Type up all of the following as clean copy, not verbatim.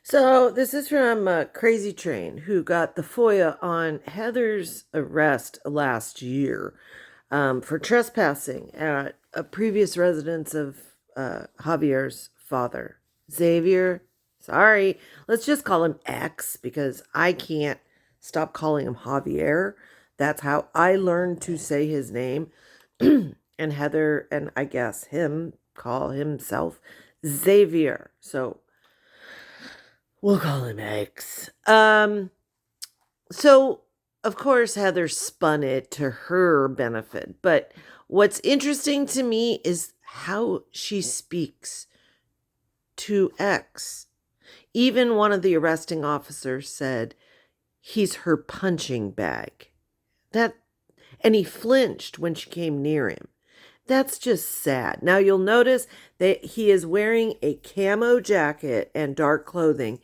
So this is from Crazy Train, who got the FOIA on Heather's arrest last year for trespassing at a previous residence of Javier's father, Xavier. Sorry, let's just call him X because I can't stop calling him Javier. That's how I learned to say his name. And Heather and I guess him call himself Xavier. So we'll call him X. So of course Heather spun it to her benefit, but what's interesting to me is how she speaks to X. Even one of the arresting officers said he's her punching bag. That and he flinched when she came near him. That's just sad. Now you'll notice that he is wearing a camo jacket and dark clothing,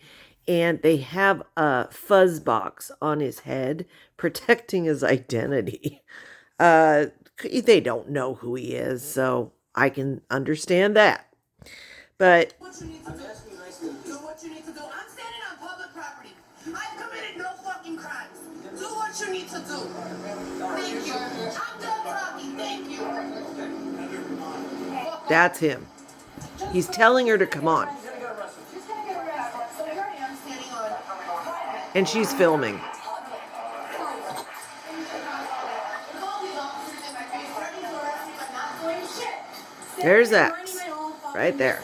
and they have a fuzz box on his head protecting his identity. They don't know who he is, so I can understand that. But what you need to do. Do what you need to do. I'm standing on public property. I've committed no fucking crimes. Do what you need to do. Thank you. I'm done talking. Thank you. that's him. He's telling her to come on, and she's filming. There's X, right there.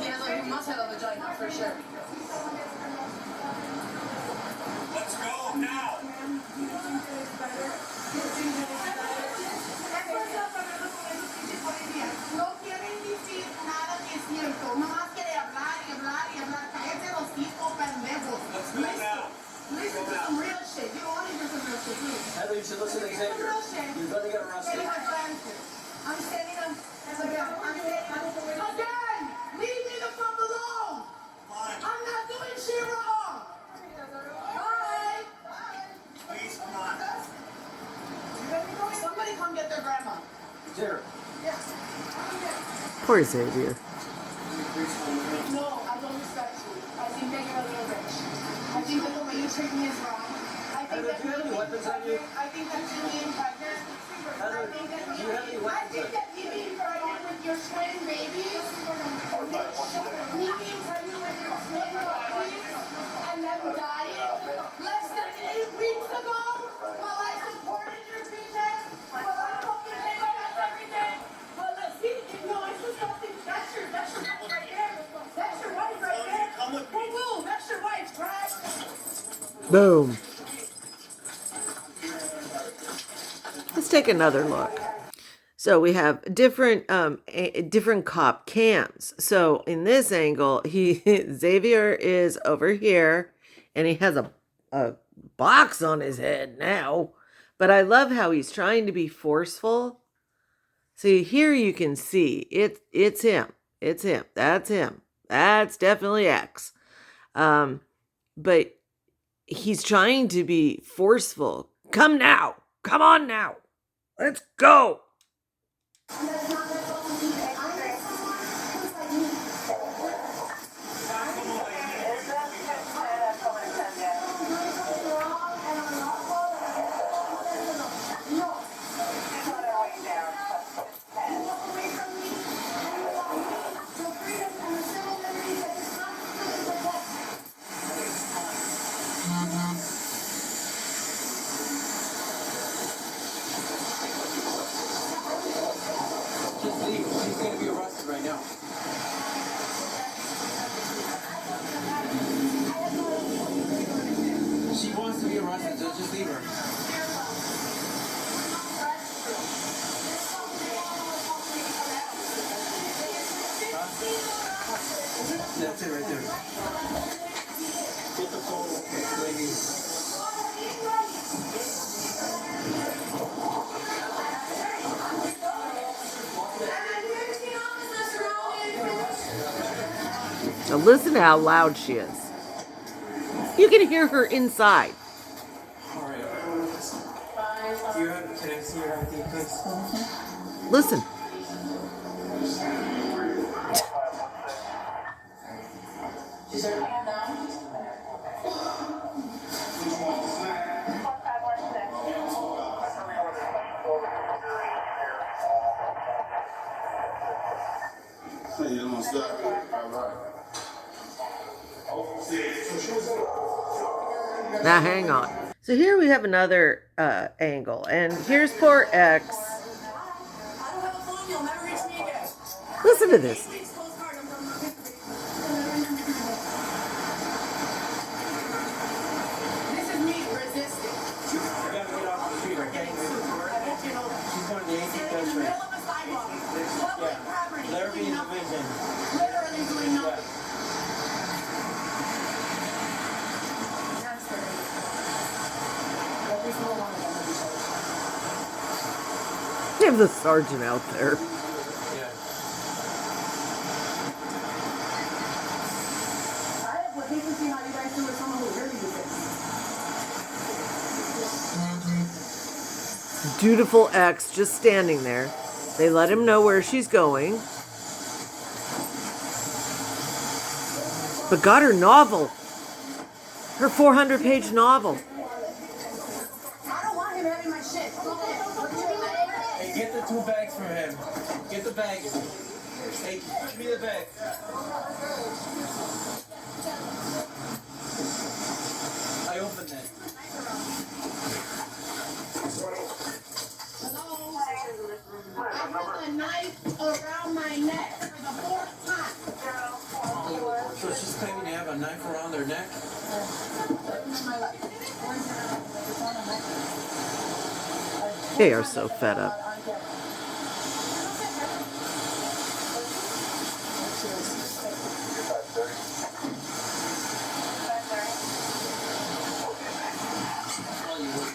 Yeah, look, you must have a vagina for sure. Let's go now. No quieren decir nada que es cierto. Nomás quiere hablar y hablar y hablar. Cállate los hijos pendejos. Let's go now. Listen to some real shit. You don't want to hear some real shit, please. Heather, you should listen to Some Xavier. real shit. You're gonna get arrested. Getting my friends here. I'm standing on. Again! Leave me the fuck alone! Fine. I'm not doing shit wrong! Bye! Please, come on. Somebody come get their grandma. Xavier. Yes. Poor Xavier. No, I don't respect you. I think that you're a little rich. I think that the way you treat me is wrong. I think Heather, that do you have any weapons on you? I think that you being pregnant. Heather, I think that do you have any weapons on you? you being pregnant with your twin babies. Me being pregnant with your twin babies and them dying less than 8 weeks ago while I supported your bitches, while I fucking paid my rent every day. Well, let's see, no, it's just something. That's your wife right there. That's your wife right there. Come with me. Woo, that's your wife, right? Boom. Let's take another look. So we have different cop cams. So in this angle, Xavier is over here, and he has a box on his head now. But I love how he's trying to be forceful. See, here you can see it's him. It's him. That's him. That's definitely X. But he's trying to be forceful. Come now. Come on now. Let's go. Just leave. She's gonna be arrested right now. She wants to be arrested, so just leave her. That's it right there. Get the phone, lady. Now listen to how loud she is. You can hear her inside. Alright. Can I see your ID, please? Listen. Is there a hand down? Hey, almost done. All right. Now hang on. So here we have another angle, and here's poor X. I don't have a phone, you'll never reach me again. Listen to this. Please, postcard number. This is me resisting. You gotta get off the street, okay? She's going to the 18th In the district. middle of a sidewalk. Public Yeah. property. Let her be doing in the nothing. vision. Literally doing Yeah. nothing. Transfer. Every single one of them will be sold. They have the sergeant out there. Yeah. I would hate to see how you guys do with someone who really do this. Dutiful X just standing there. They let him know where she's going. But got her novel. Her 400-page novel. I don't want him having my shit. Hey, get the 2 bags from him. Get the bags. Hey, give me the bag. I opened it. I put a knife around my neck for the 4th time. So she's claiming to have a knife around her neck? They are so fed up.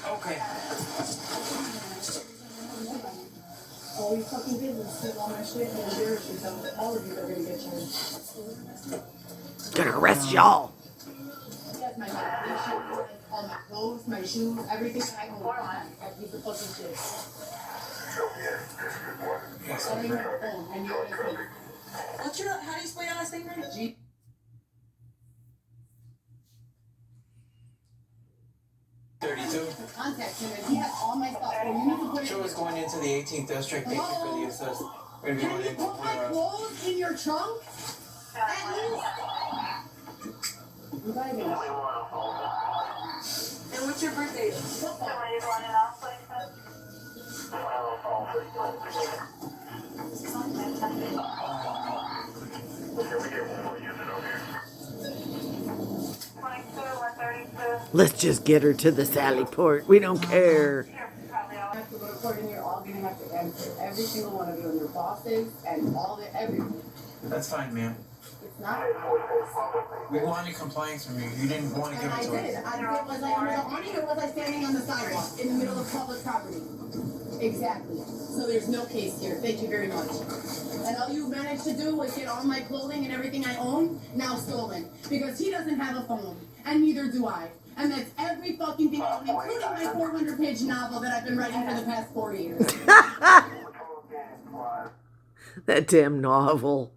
Okay. All you fucking did was sit on my shit and embarrass yourself. All of you are gonna get charged. Gonna arrest y'all. Yes, my medication, all my clothes, my shoes, everything that I own. That piece of fucking shit. That ain't my phone, and you're with me. What's your, how do you spell your last name, Greg? G. 32. Contact him, and he has all my stuff. So you need to put it. Show is going into the 18th district. Thank you for the assist. We're gonna be Can going you into put my the clothes in your trunk? At least. You gotta get it. And what's your birthday? Let's just get her to the Sally Port. We don't care. You have to go to court and you're all gonna have to answer. Every single one of you and your bosses and all the everything. That's fine, ma'am. It's not. We wanted compliance from you. You didn't want to And give I it to did. us. I did. Was I under the awning or was I standing on the sidewalk in the middle of public property? Exactly. So there's no case here. Thank you very much. And all you managed to do was get all my clothing and everything I own now stolen. Because he doesn't have a phone. And neither do I. And that's every fucking thing I own, including my 400-page novel that I've been writing for the past 4 years. That damn novel.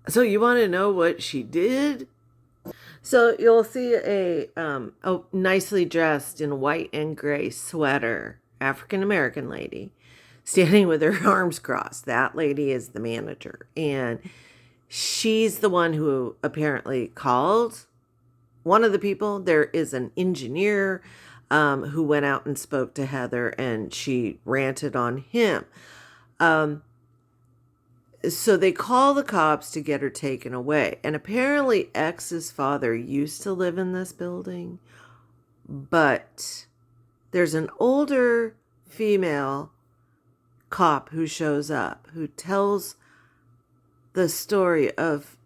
So you want to know what she did? So you'll see a nicely dressed in white and gray sweater African American lady standing with her arms crossed. That lady is the manager, and she's the one who apparently called one of the people. There is an engineer who went out and spoke to Heather, and she ranted on him. So they call the cops to get her taken away. And apparently X's father used to live in this building, but there's an older female cop who shows up, who tells the story of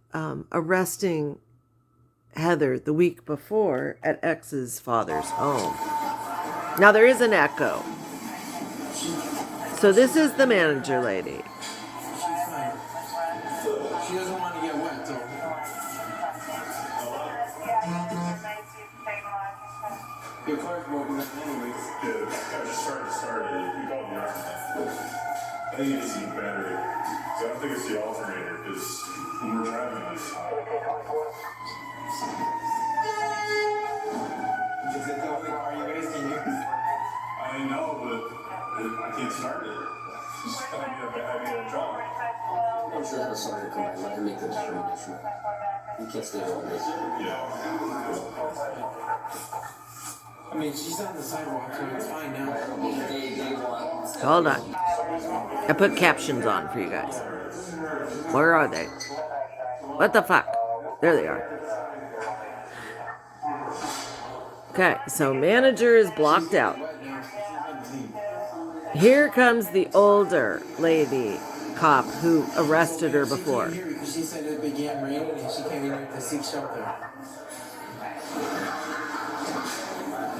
arresting Heather the week before at X's father's home. Now there is an echo. so this is the manager lady. She's fine. She doesn't want to get wet, though. Your car's broken down anyways. Yeah, I just tried to start it. You called me out. I think it's the battery. So I don't think it's the alternator, because when we're driving this. Is it the only car you guys can use? I know, but I can't start it. I need a job. I'm sure that'll start to come back. Let him make the determination. You can't stay on this. Yeah. I mean, she's on the sidewalk, so it's fine now. They want. Hold on. I put captions on for you guys. Where are they? What the fuck? There they are. Okay, so manager is blocked out. Wet now, so she's gonna leave. Here comes the older lady cop who arrested her before. She came here because she said it began raining and she came here to seek shelter.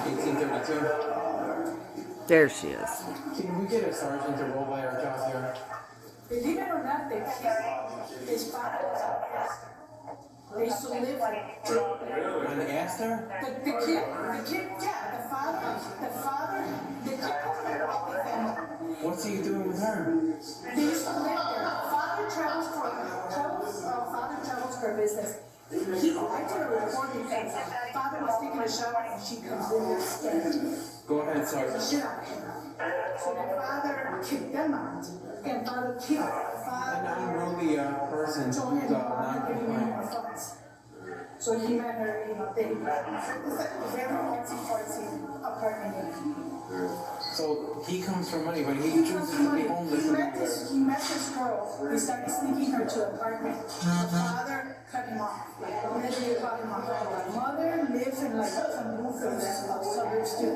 1832. There she is. Can we get a sergeant to roll by our house here? Believe it or not, his father was a pastor. They used to live like On the Astor? the kid, yeah, the father, the kid was from a wealthy family. What's he doing with her? They used to live there. Father travels for business. I did a recording thing. Father was taking a shower and she comes in there scared. Go ahead, sergeant. Shit out of him. So the father kicked them out. And father killed. An Father unruly person told him, who's I'm not not giving you any compliant. more funds. So he met her, they it's like a very artsy apartment. So he comes for money, but he He chooses comes to from be money. homeless. He met this girl. He started sneaking her to an apartment. The father cut him off. Literally cut him off. The mother lives in like some roofless suburbs too.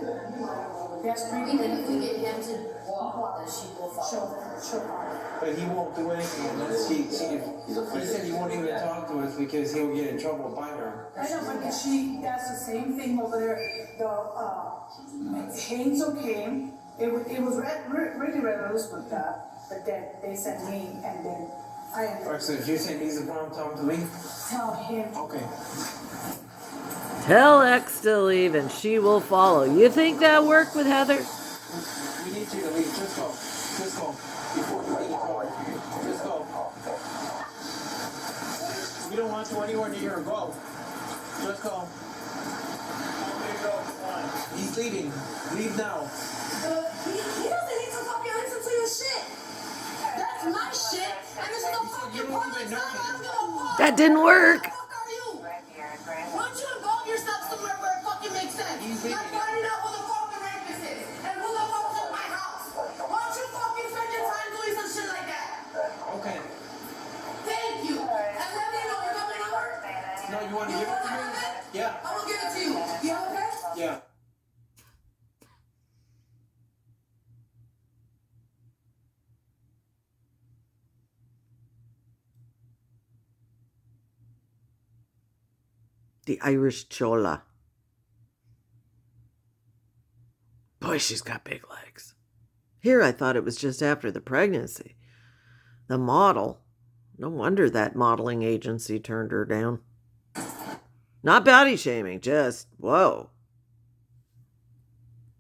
There's three Even if we get him to walk, then she will follow. Sure. But he won't do anything unless he said he won't even talk to us because he'll get in trouble by her. I know, but she does the same thing over there. The Hazel came. It was really red loose with that, but then they sent me, and then I ended up Alright, so you're saying he's the one talking to me? tell him. Okay. Tell X to leave and she will follow. You think that worked with Heather? We need you to leave. Just go. Just go. Before you get in trouble. Just go. We don't want you anywhere near her. Go. Just go. He's leaving. Leave now. He doesn't need to fucking listen to your shit. That's my shit, and this is a fucking public time. I don't give a fuck. That didn't work. Who the fuck are you? Why don't you involve yourself somewhere where it fucking makes sense? Like finding out who the fuck the rapist is and who the fuck's in my house. Why don't you fucking spend your time doing some shit like that? Okay. Thank you. And let me know you're coming over. No, you want to You give it want to to me? have it? Yeah. I'm gonna give it to you. You okay? Yeah. The Irish Chola. Boy, she's got big legs. Here I thought it was just after the pregnancy. The model. No wonder that modeling agency turned her down. Not body shaming, just whoa.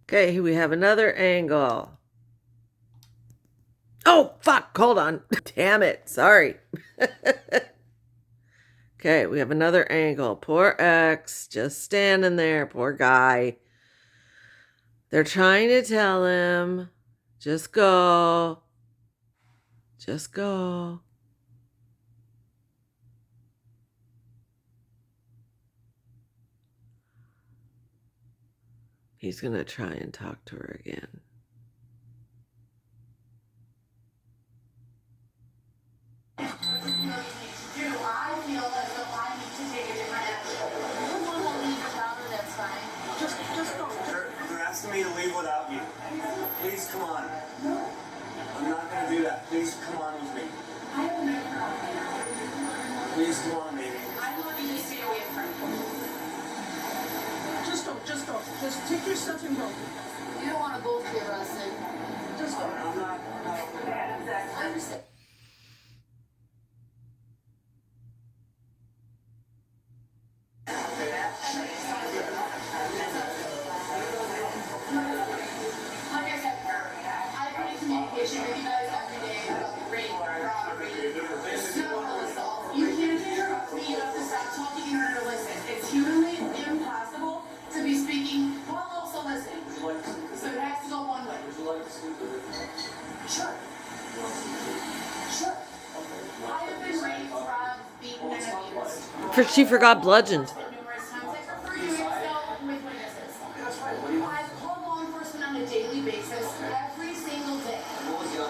Okay, here we have another angle. Oh, fuck, hold on. Damn it, sorry. Okay, we have another angle. Poor X, just standing there. Poor guy. They're trying to tell him, just go. Just go. He's going to try and talk to her again. I feel as though I need to take a different action. You want to leave without her, that's fine. Just go. They're asking me to leave without you. Please come on. I'm not gonna do that. Please come on with me. Please come on, baby. I want you to stay away from her. Just go. Just take your stuff and go. You don't want to both get arrested. Just go. I'm not. conversation with you guys every day about rape, robbery, sexual assault. You can't interrupt me enough to stop talking in order to listen. It's humanly impossible to be speaking while also listening. So it has to go one way. Would you like to speak with me? Sure. Sure. I have been raped, robbed, beaten, and abused. She forgot bludgeoned. Numerous times. I prefer you to go with witnesses. I've called law enforcement on a daily basis, every single day. What was your...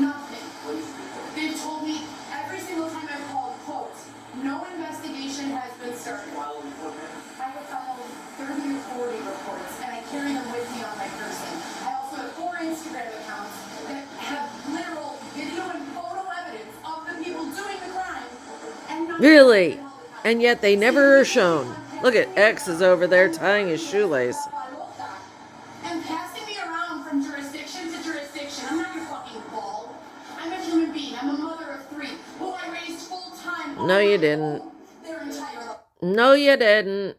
Nothing. What did you do? They've told me every single time I've called, quote, no investigation has been started. File a report, ma'am? I have filed 30 or 40 reports, and I carry them with me on my person. I also have 4 Instagram accounts that have literal video and photo evidence of the people doing the crime. And nothing Really? has been held accountable. And yet they never are shown. Look at X is over there tying his shoelace. And passing me around from jurisdiction to jurisdiction. I'm not your fucking ball. I'm a human being. I'm a mother of 3 who I raised full time. No, you didn't. Their entire life. No, you didn't.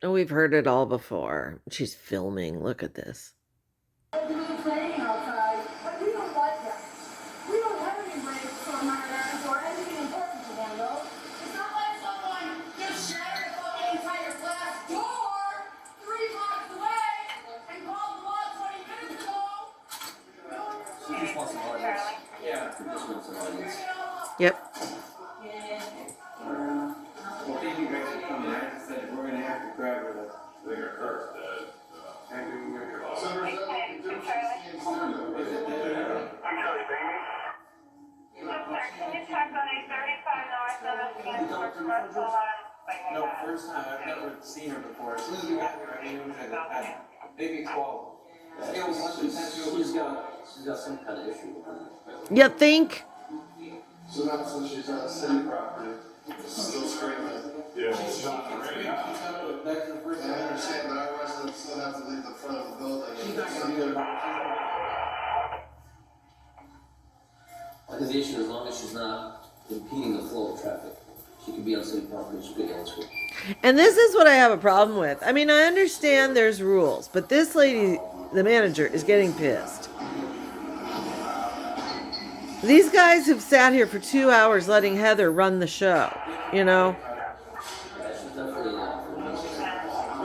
We've heard it all before. She's filming. Look at this. Training outside, but we don't like that. We don't have any rapes or murders or anything important to handle. It's not like someone just shattered a fucking entire glass door 3 blocks away and called the law 20 minutes ago. She just wants an audience. Yeah. She just wants an audience. Yep. Well, thank you guys for coming. I just said we're gonna have to grab her. They got hurt. And we were here. No, first time. I've never seen her before. As soon as we got here, I knew we had maybe 12. Scale of 1 to 10. She's got some kind of issue with her. You think? So now since she's on city property, still screaming. Yeah, she's not right now. That's the first time I understand. but our residents still have to leave the front of the building. She's not gonna be able to. I think the issue, as long as she's not impeding the flow of traffic, she could be on city property, she could answer. And this is what I have a problem with. I mean, I understand there's rules, but this lady, the manager, is getting pissed. These guys have sat here for 2 hours letting Heather run the show, you know? She's definitely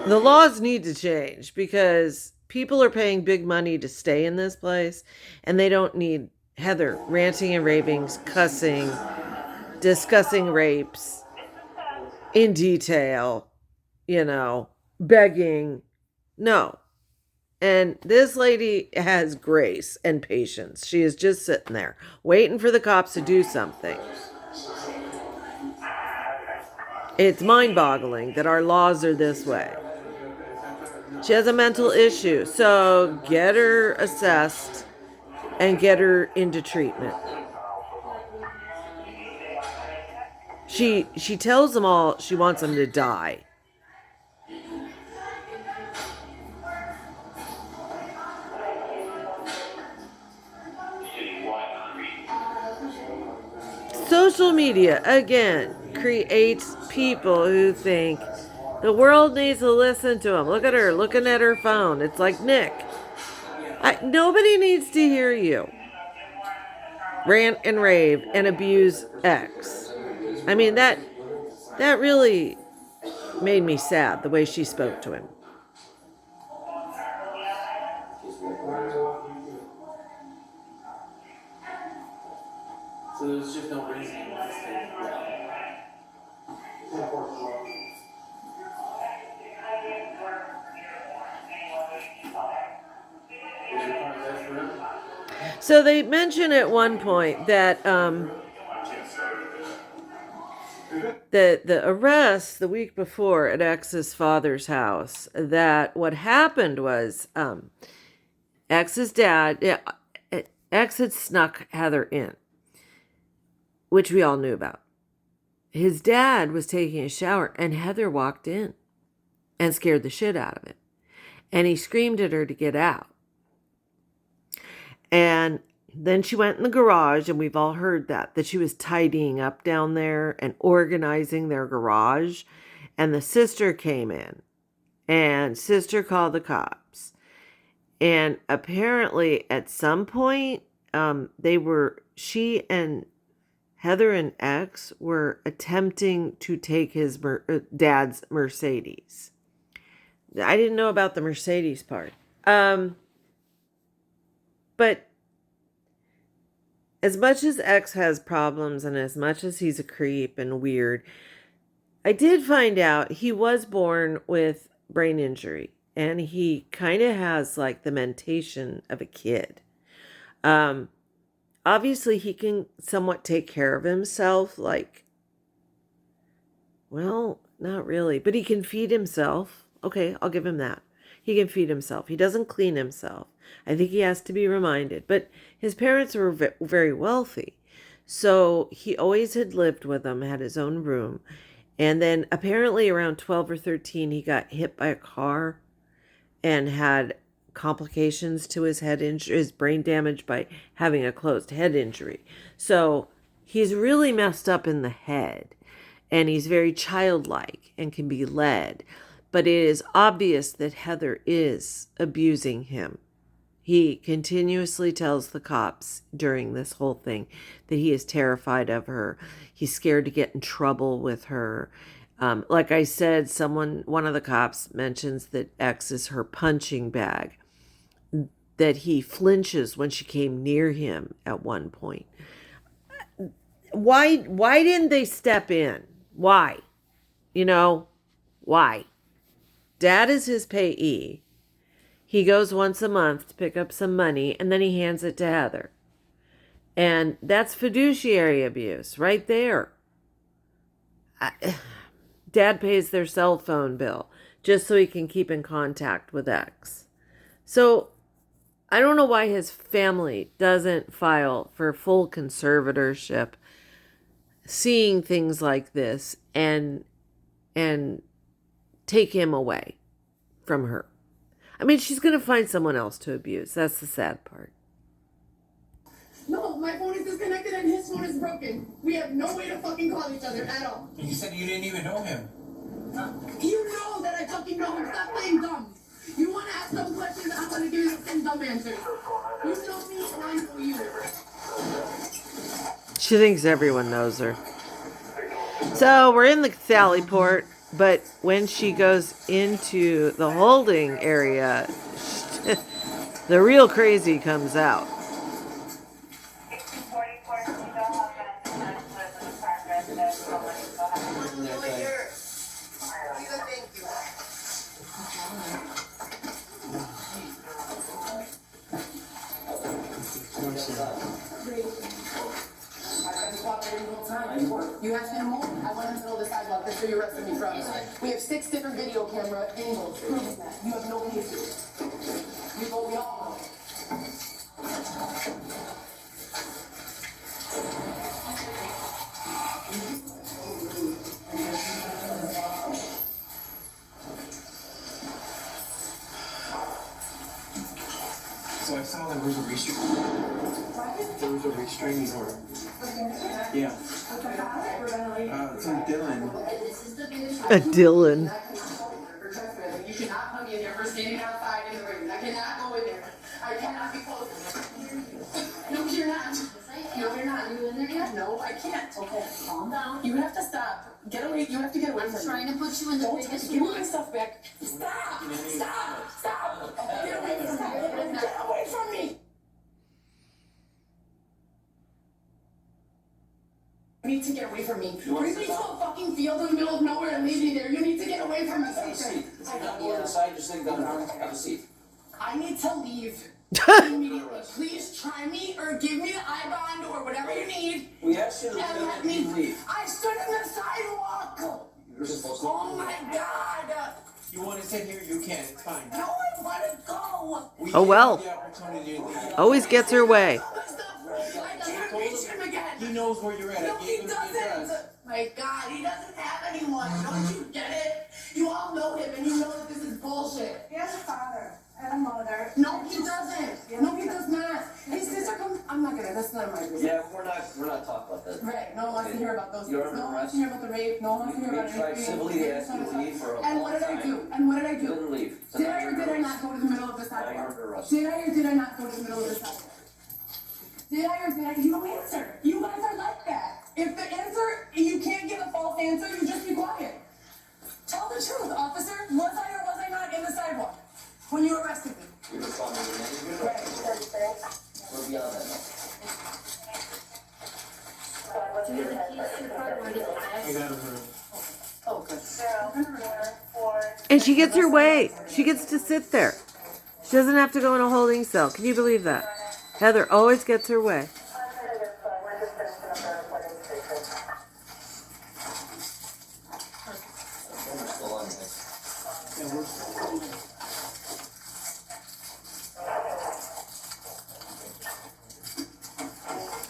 The laws need to change because people are paying big money to stay in this place, and they don't need Heather ranting and raving, cussing, discussing rapes in detail, you know, begging. No. And this lady has grace and patience. She is just sitting there waiting for the cops to do something. It's mind-boggling that our laws are this way. She has a mental issue, so get her assessed and get her into treatment. She tells them all she wants them to die. Social media, again, creates people who think the world needs to listen to them. Look at her looking at her phone. It's like, Nick, nobody needs to hear you rant and rave and abuse X. I mean, that really made me sad, the way she spoke to him. So there's just no reason to stay. So they mention at one point that the arrest the week before at X's father's house, that what happened was X's dad, X had snuck Heather in, which we all knew about. His dad was taking a shower and Heather walked in and scared the shit out of him. And he screamed at her to get out. And then she went in the garage, and we've all heard that she was tidying up down there and organizing their garage. And the sister came in, and sister called the cops. And apparently at some point, she and Heather and X were attempting to take his dad's Mercedes. I didn't know about the Mercedes part. But as much as X has problems and as much as he's a creep and weird, I did find out he was born with brain injury and he kind of has like the mentation of a kid. Obviously he can somewhat take care of himself, like, well, not really, but he can feed himself. Okay, I'll give him that. He can feed himself. He doesn't clean himself. I think he has to be reminded. But his parents were very wealthy. So he always had lived with them, had his own room. And then apparently around 12 or 13, he got hit by a car and had complications to his head injury, his brain damage by having a closed head injury. So he's really messed up in the head. And he's very childlike and can be led. But it is obvious that Heather is abusing him. He continuously tells the cops during this whole thing that he is terrified of her. He's scared to get in trouble with her. Like I said, one of the cops mentions that X is her punching bag, that he flinches when she came near him at one point. Why didn't they step in? Why? Why? Dad is his payee. He goes once a month to pick up some money, and then he hands it to Heather. And that's fiduciary abuse right there. Dad pays their cell phone bill just so he can keep in contact with X. So I don't know why his family doesn't file for full conservatorship, seeing things like this and take him away from her. I mean, she's going to find someone else to abuse. That's the sad part. No, my phone is disconnected and his phone is broken. We have no way to fucking call each other at all. You said you didn't even know him. You know that I fucking know him. Stop playing dumb. You want to ask dumb questions, I'm going to give you the same dumb answers. You know me and I know you. She thinks everyone knows her. So we're in the Sally Port, but when she goes into the holding area, the real crazy comes out. You asked me to move? I went in the middle of the sidewalk. That's where you arrested me from. We have 6 different video camera angles proving that. You have no cases. We all know. So I saw there was a restraining order. Yeah. From Dylan. Dylan. You should not come in here for standing outside in the rain. I cannot go in there. I cannot be close. No, you're not. No, you're not. Are you in there yet? No, I can't. Okay, calm down. You have to stop. Get away. You have to get away from me. I'm trying to put you in the biggest Give me my stuff back. Stop! Stop! Stop! Get away from me! Get away from me! You need to get away from me. Bring me to a fucking field in the middle of nowhere and leave me there. You need to get away from me. Have a seat. Go inside, just think down. Have a seat. I need to leave. Immediately. Please try me or give me the I-bond or whatever you need. We asked you to And let leave. me leave. I stood on the sidewalk. You're supposed to. Oh my god. You want to sit here? You can. It's fine. No, I want to go. We Oh, well. gave you the opportunity to leave. Always gets her way. I can't reach him again. He knows where you're at. No, I he gave him the address. doesn't. My God, he doesn't have anyone. Don't you get it? You all know him, and you know that this is bullshit. He has a father and a mother. No, he doesn't. No, he does not. His sister comes. I'm not gonna. That's none of my business. Yeah, we're not talking about that. Right. No one wants to hear about those You're things. No under one wants to hear about the rape. No one wants to hear We about tried anything. civilly to ask you to leave for a And what did I do? And what did I You do? didn't leave. So Did now I or you're did I under not go to the middle of the Now you're sidewalk? under arrest. Did I or did I not go to the middle of the sidewalk? Did I or did I? You don't answer. You guys are like that. If the answer, you can't give a false answer, you just be quiet. Tell the truth, officer. Was I or was I not in the sidewalk when you arrested me? You were calling me the name. Right. We're beyond that now. I got him. Oh, good. And she gets her way. She gets to sit there. She doesn't have to go in a holding cell. Can you believe that? Heather always gets her way. Still on this. Yeah, we're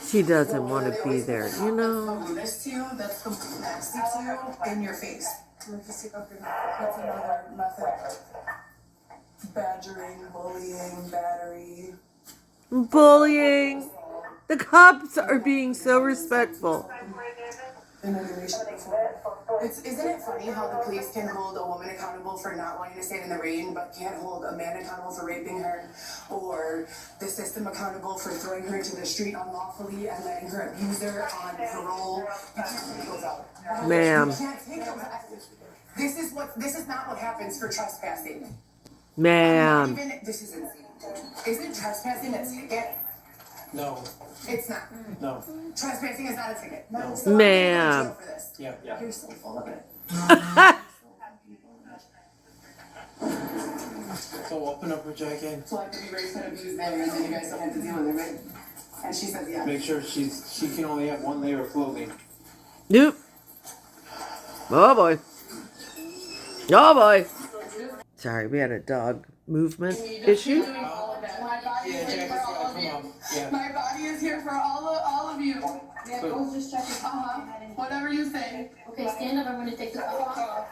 She doesn't want to be there, you know. This to you, that's completely nasty to you in your face. That's another method. Badgering, bullying, battery. Bullying. The cops are being so respectful. Isn't it funny how the police can hold a woman accountable for not wanting to stand in the rain, but can't hold a man accountable for raping her, or the system accountable for throwing her into the street unlawfully and letting her abuse her on parole? You can't take those out. Ma'am. You can't take those out. This is not what happens for trespassing. Ma'am. This is insane. Isn't trespassing a ticket? no. It's not. No. Trespassing is not a ticket. No. So I'm Ma'am. gonna go for this. Yeah. You're so full of it. So open up her jacket. So I could be raped and abused there, and then you guys don't have to deal with it, right? And she says, yeah. Make sure she can only have one layer of clothing. Nope. Oh boy. Oh boy. Sorry, we had a dog movement issue. Doing all of that. My body Yeah, is here Jackie's for all gotta of come you. up. Yeah. My body is here for all of you. Yeah, I was just checking. Whatever you say. Okay, stand up, I'm gonna take the cuff off.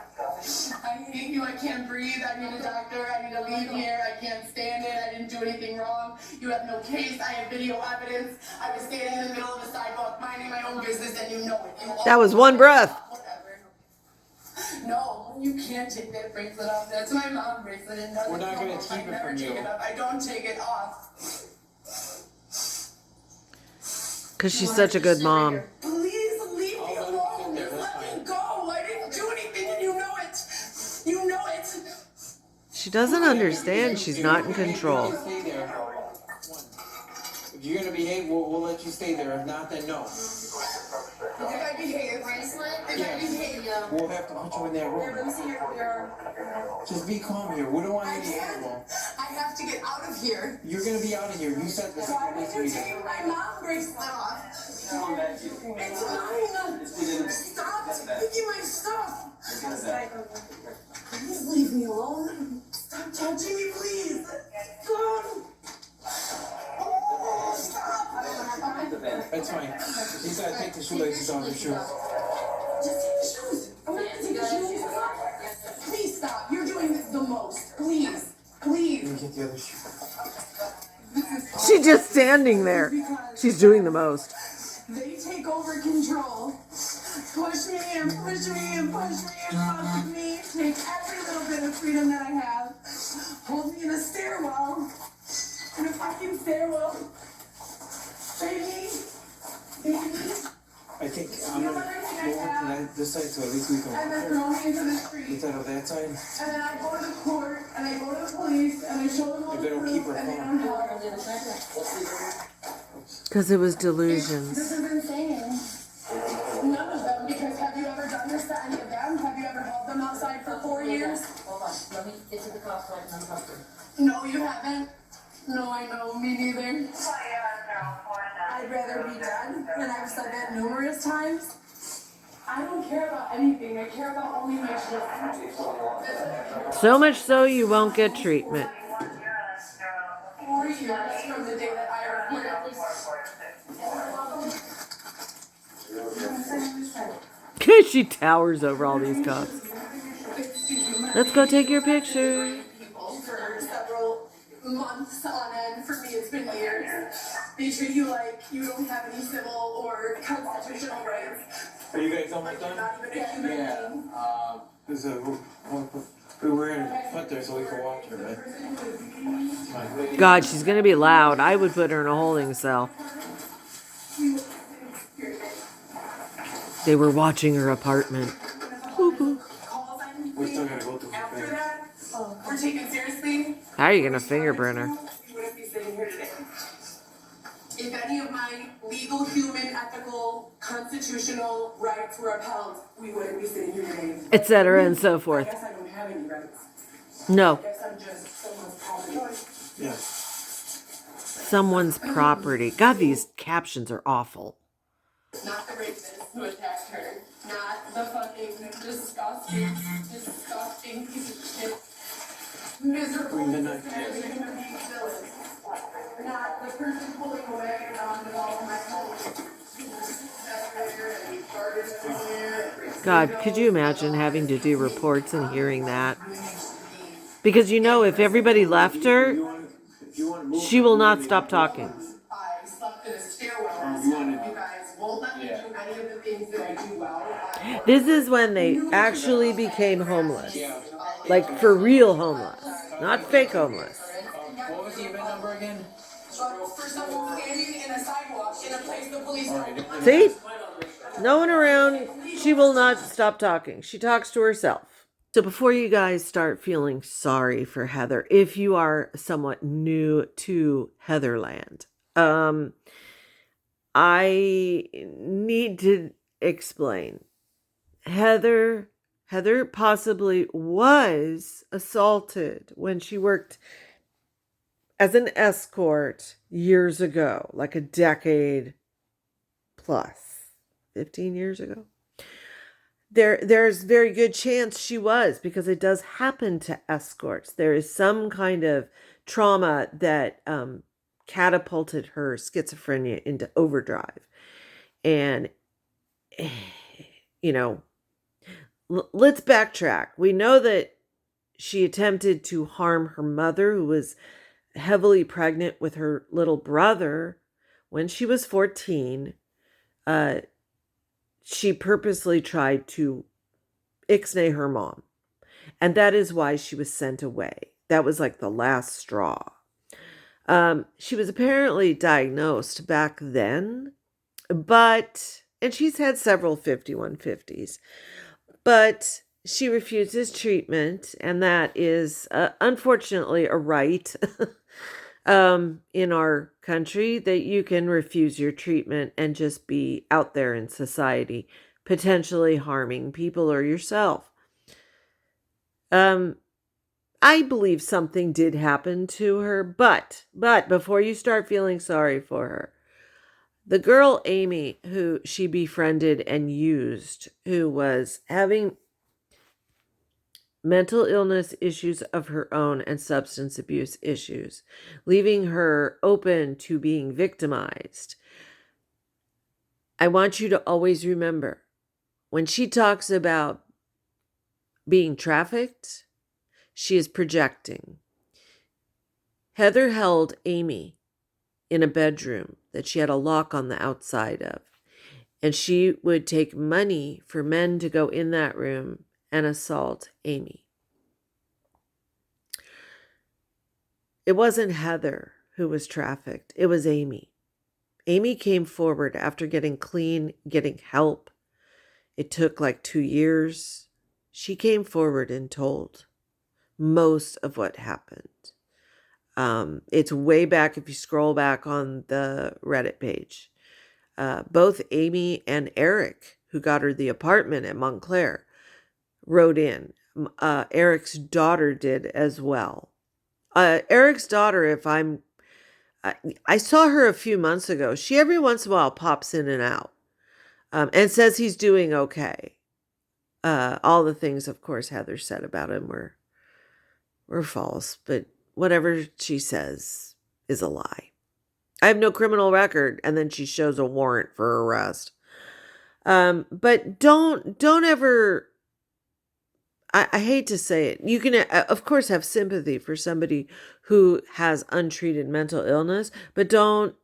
I hate you. I can't breathe. I need a doctor. I need to leave here. I can't stand it. I didn't do anything wrong. You have no case. I have video evidence. I was standing in the middle of the sidewalk minding my own business, and you know it. You That was one breath. Whatever. No, you can't take that bracelet off. That's my mom's bracelet. It doesn't We're not gonna come off. keep I it never from take you. it off. I don't take it off. Because she's such a good mom. Please leave me I'll let him alone. sit there, Just that's let fine. me go. I didn't do anything, and you know it. You know it. She doesn't understand she's not in control. Stay there. If you're gonna behave, we'll let you stay there. If not, then no. If I behave, Bracelet? if I behave, We'll have to put you in that room. Just be calm here. We don't want I you to be can't. comfortable. I have to get out of here. You're gonna be out of here. You said this. Why It needs would to be you there. take my mom bracelet off? It's mine. Stop taking my stuff. Please leave me alone. Stop touching me, please. God. Oh, stop. The band. That's fine. He's gotta take the shoelaces off his shoes. Just take the shoes. I'm not gonna take the shoes off. Please stop. You're doing this the most. Please. Please. Let me get the other shoe. She's just standing there. She's doing the most. They take over control. Push me and push me and push me and fuck with me. Take every little bit of freedom that I have. Hold me in a stairwell. In a fucking stairwell. Baby. Baby. I think I'm gonna go over to this side so at least we can And then walk throw me into the here. street. Instead of that side. And then I go to the court and I go to the police and I show them all If the they don't keep proof her and they phone. don't help. Because it was This delusions. is insane. None of them, because have you ever done this to any of them? Have you ever held them outside for 4 years? Hold on, let me get to the cuff so I can uncuff her. No, you haven't. No, I know, me neither. I'd rather be dead, and I've said that numerous times. I don't care about anything. I care about only my children. So much so you won't get treatment. 4 years from the day that I reported. She towers over all these cops. Let's go take your picture. People for several months on end. For me, it's been years. They treat you like you don't have any civil or constitutional rights. Are you guys almost You're done? not even a human being. There's we were in a foot there so we could watch her, but it's fine. God, she's going to be loud. I would put her in a holding cell. They were watching her apartment. calls I'm We still gotta go through after things. that, were taken seriously. How are you gonna fingerprint her? We wouldn't be sitting here today. If any of my legal, human, ethical, constitutional rights were upheld, we wouldn't be sitting here today. Etc. and so I forth. guess I don't have any rights. No, I guess I'm just someone's property. Yeah. someone's property. God, these captions are awful. Not the rapist who attacked her. Not the fucking disgusting, disgusting piece of shit. Miserable, Midnight. disgusting human being villain. Not the person pulling away with all of my clothes. God, could you imagine having to do reports and hearing that? Because you know, if everybody left her, If you want to move, she will not stop talking. I slept in a stairwell. You wanna- You guys won't let me do any of the things that I do well. This is when they actually became homeless. Like for real homeless, not fake homeless. what was the event number again? But for someone standing in a sidewalk in a place the police don't. See? No one around. She will not stop talking. She talks to herself. So before you guys start feeling sorry for Heather, if you are somewhat new to Heatherland, I need to explain. Heather possibly was assaulted when she worked as an escort years ago, like a decade plus, 15 years ago. There's very good chance she was, because it does happen to escorts. There is some kind of trauma that catapulted her schizophrenia into overdrive. And, you know, let's backtrack. We know that she attempted to harm her mother, who was heavily pregnant with her little brother, when she was 14. She purposely tried to ixnay her mom. And that is why she was sent away. That was like the last straw. She was apparently diagnosed back then, and she's had several 5150s, but she refuses treatment, and that is unfortunately a right in our country, that you can refuse your treatment and just be out there in society, potentially harming people or yourself. I believe something did happen to her, but before you start feeling sorry for her, the girl Amy, who she befriended and used, who was having mental illness issues of her own and substance abuse issues, leaving her open to being victimized. I want you to always remember, when she talks about being trafficked, she is projecting. Heather held Amy in a bedroom that she had a lock on the outside of, and she would take money for men to go in that room and assault Amy. It wasn't Heather who was trafficked. It was Amy. Amy came forward after getting clean, getting help. It took like 2 years. She came forward and told most of what happened. It's way back, if you scroll back on the Reddit page. Both Amy and Eric, who got her the apartment at Montclair, wrote in. Eric's daughter did as well. Eric's daughter, I saw her a few months ago. She every once in a while pops in and out, and says he's doing okay. All the things, of course, Heather said about him were false, but whatever she says is a lie. I have no criminal record, and then she shows a warrant for arrest. But don't ever. I hate to say it. You can, of course, have sympathy for somebody who has untreated mental illness, but don't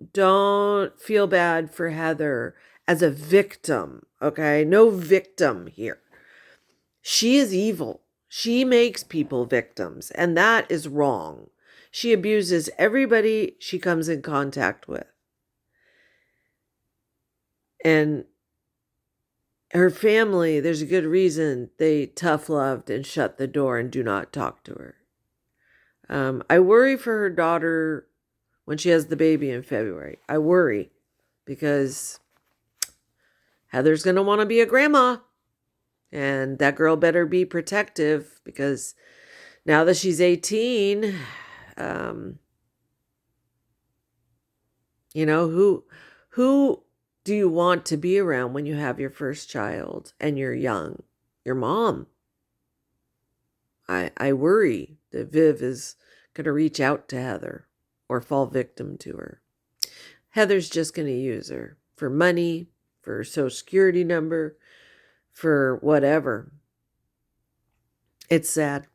feel bad for Heather as a victim, okay? No victim here. She is evil. She makes people victims, and that is wrong. She abuses everybody she comes in contact with. And her family, there's a good reason they tough loved and shut the door and do not talk to her. I worry for her daughter when she has the baby in February. I worry because Heather's going to want to be a grandma. And that girl better be protective because now that she's 18, you know, who do you want to be around when you have your first child and you're young? Your mom. I worry that Viv is going to reach out to Heather or fall victim to her. Heather's just going to use her for money, for her social security number, for whatever. It's sad.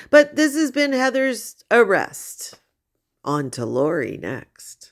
But this has been Heather's arrest. On to Lori next.